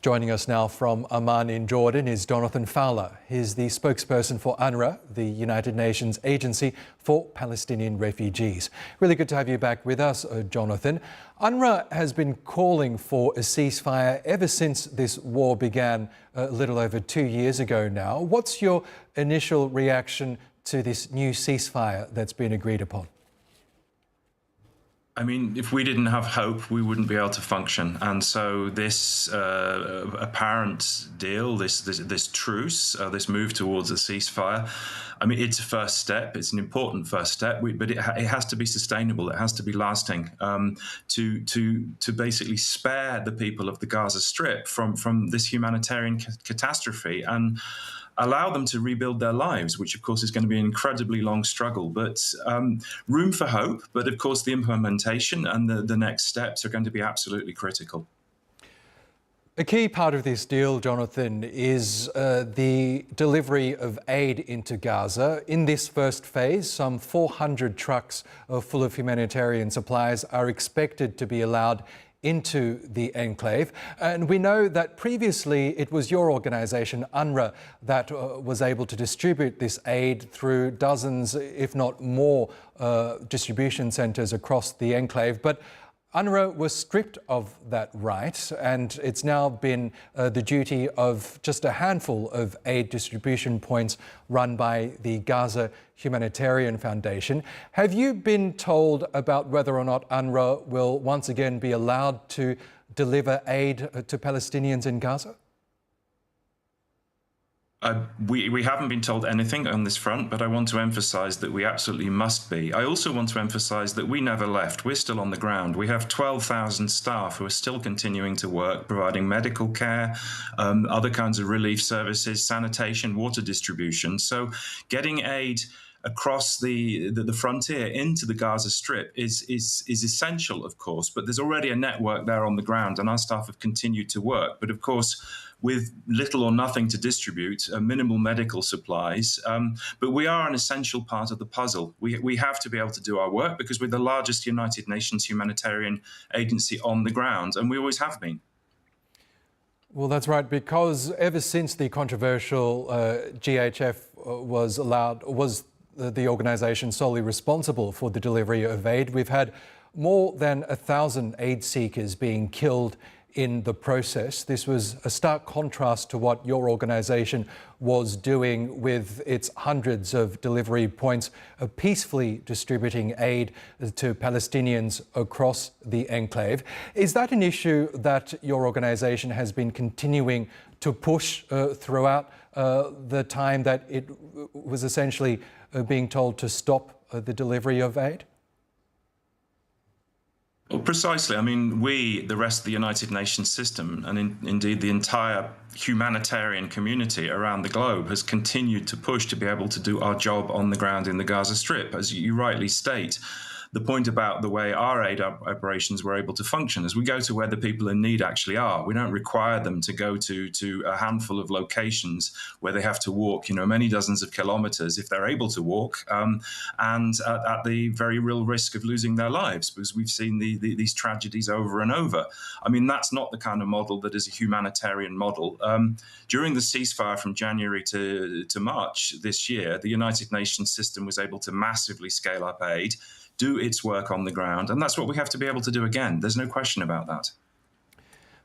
Joining us now from Amman in Jordan is Jonathan Fowler. He's the spokesperson for UNRWA, the United Nations Agency for Palestinian Refugees. Really good to have you back with us, Jonathan. UNRWA has been calling for a ceasefire ever since this war began a little over 2 years ago now. What's your initial reaction to this new ceasefire that's been agreed upon? I mean, if we didn't have hope, we wouldn't be able to function. And so this apparent deal, this truce, this move towards a ceasefire, I mean, it's a first step. It's an important first step, but it has to be sustainable. It has to be lasting to basically spare the people of the Gaza Strip from this humanitarian catastrophe and allow them to rebuild their lives, which of course is going to be an incredibly long struggle, but room for hope. But of course, the implementation and the next steps are going to be absolutely critical. A key part of this deal, Jonathan, is the delivery of aid into Gaza. In this first phase, some 400 trucks full of humanitarian supplies are expected to be allowed into the enclave. And we know that previously it was your organisation, UNRWA, that was able to distribute this aid through dozens, if not more, distribution centres across the enclave. But UNRWA was stripped of that right, and it's now been the duty of just a handful of aid distribution points run by the Gaza Humanitarian Foundation. Have you been told about whether or not UNRWA will once again be allowed to deliver aid to Palestinians in Gaza? We haven't been told anything on this front, but I want to emphasise that we absolutely must be. I also want to emphasise that we never left. We're still on the ground. We have 12,000 staff who are still continuing to work, providing medical care, other kinds of relief services, sanitation, water distribution. So getting aid across the frontier into the Gaza Strip is essential, of course, but there's already a network there on the ground, and our staff have continued to work. But of course, with little or nothing to distribute, minimal medical supplies, but we are an essential part of the puzzle. We have to be able to do our work because we're the largest United Nations humanitarian agency on the ground, and we always have been. Well, that's right, because ever since the controversial GHF was the organisation solely responsible for the delivery of aid, we've had more than 1,000 aid seekers being killed in the process. This was a stark contrast to what your organisation was doing with its hundreds of delivery points, peacefully distributing aid to Palestinians across the enclave. Is that an issue that your organisation has been continuing to push throughout the time that it was essentially being told to stop the delivery of aid? Well, precisely. I mean, the rest of the United Nations system, and indeed the entire humanitarian community around the globe has continued to push to be able to do our job on the ground in the Gaza Strip. As you rightly state, the point about the way our aid operations were able to function is we go to where the people in need actually are. We don't require them to go to a handful of locations where they have to walk, many dozens of kilometres if they're able to walk, and at the very real risk of losing their lives, because we've seen these tragedies over and over. I mean, that's not the kind of model that is a humanitarian model. During the ceasefire from January to March this year, the United Nations system was able to massively scale up aid, do its work on the ground, and that's what we have to be able to do again. There's no question about that.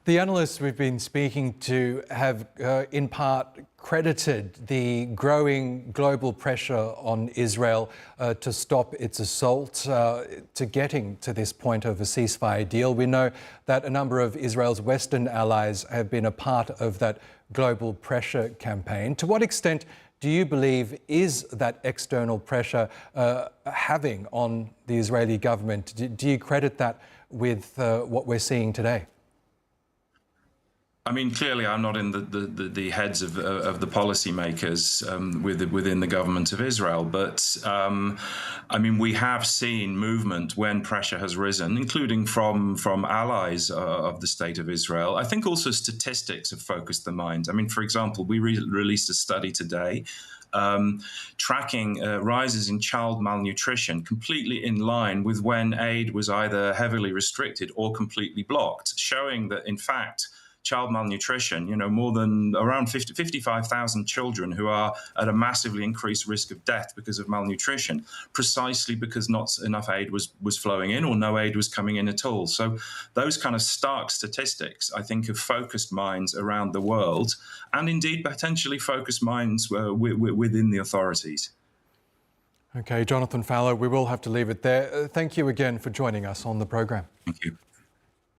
The analysts we've been speaking to have in part credited the growing global pressure on Israel to stop its assault to getting to this point of a ceasefire deal. We know that a number of Israel's Western allies have been a part of that global pressure campaign. To what extent do you believe is that external pressure having on the Israeli government? Do you credit that with what we're seeing today? I mean, clearly, I'm not in the heads of the policymakers within the government of Israel, but I mean, we have seen movement when pressure has risen, including from allies of the state of Israel. I think also statistics have focused the mind. I mean, for example, we released a study today tracking rises in child malnutrition, completely in line with when aid was either heavily restricted or completely blocked, showing that, in fact, child malnutrition, more than around 55,000 children who are at a massively increased risk of death because of malnutrition, precisely because not enough aid was flowing in or no aid was coming in at all. So those kind of stark statistics, I think, have focused minds around the world, and indeed potentially focused minds within the authorities. Okay, Jonathan Fowler, we will have to leave it there. Thank you again for joining us on the program. Thank you.